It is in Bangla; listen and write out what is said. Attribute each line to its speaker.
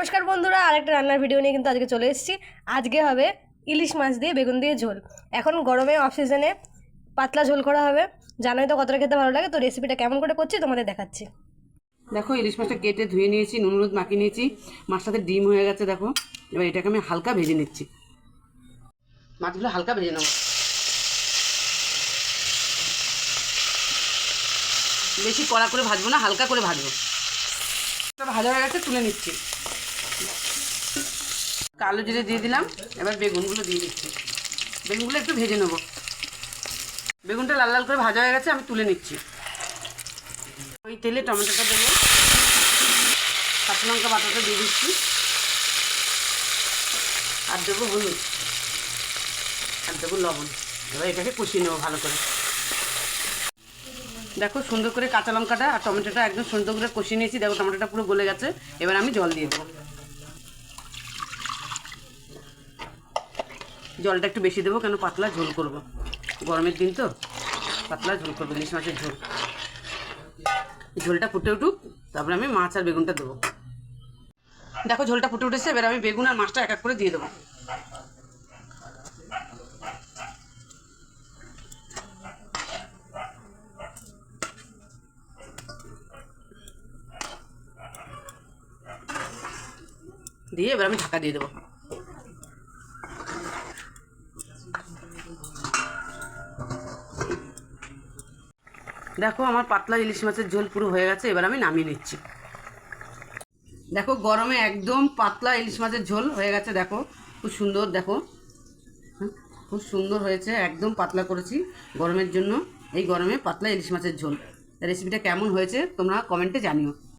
Speaker 1: নমস্কার বন্ধুরা, আরেকটা রান্নার ভিডিও নিয়ে কিন্তু আজকে চলে এসেছি। আজকে হবে ইলিশ মাছ দিয়ে বেগুন দিয়ে ঝোল। এখন গরমে অফ সিজনে পাতলা ঝোল করা হবে। জানোই তো কতটা খেতে ভালো লাগে। তো রেসিপিটা কেমন করে করছি তোমাদের দেখাচ্ছি।
Speaker 2: দেখো ইলিশ মাছটা কেটে ধুয়ে নিয়েছি, নুন হলুদ মাখিয়ে নিয়েছি। মাছটাতে ডিম হয়ে গেছে দেখো। এবার এটাকে আমি হালকা ভেজে নিচ্ছি। মাছগুলো হালকা ভেজে নেবো, বেশি কড়া করে ভাজবো না, হালকা করে ভাজবো। ভাজা হয়ে গেছে, তুলে নিচ্ছি। কালো জিরে দিয়ে দিলাম। এবার বেগুনগুলো দিয়ে দিচ্ছি। বেগুনগুলো একটু ভেজে নেবো। বেগুনটা লাল লাল করে ভাজা হয়ে গেছে, আমি তুলে নিচ্ছি। ওই তেলে টমেটোটা দেবো, কাঁচা লঙ্কা বাটাটা দিয়ে দিচ্ছি, আর দেবো হলুদ, আর দেবো লবণ। এবার এটাকে কষিয়ে নেবো ভালো করে। দেখো সুন্দর করে কাঁচা লঙ্কাটা আর টমেটোটা একদম সুন্দর করে কষিয়ে নিয়েছি। দেখো টমেটোটা পুরো গলে গেছে। এবার আমি জল দিয়ে দেবো। জলটা একটু বেশি দেবো, কেন পাতলা ঝোল করব, গরমের দিন তো পাতলা ঝোল করবো, ইলিশ মাছের ঝোল। ঝোলটা ফুটে উঠুক, তারপরে আমি মাছ আর বেগুনটা দেবো। দেখো ঝোলটা ফুটে উঠেছে। এবার আমি বেগুন আর মাছটা এক এক করে দিয়ে দেবো। দিয়ে এবার আমি ঢাকা দিয়ে দেবো। দেখো আমার পাতলা ইলিশ মাছের ঝোল পুরো হয়ে গেছে। এবার আমি নামিয়ে নিচ্ছি। দেখো গরমে একদম পাতলা ইলিশ মাছের ঝোল হয়ে গেছে। দেখো খুব সুন্দর, দেখো খুব সুন্দর হয়েছে। একদম পাতলা করেছি গরমের জন্য। এই গরমে পাতলা ইলিশ মাছের ঝোল। রেসিপিটা কেমন হয়েছে তোমরা কমেন্টে জানিও।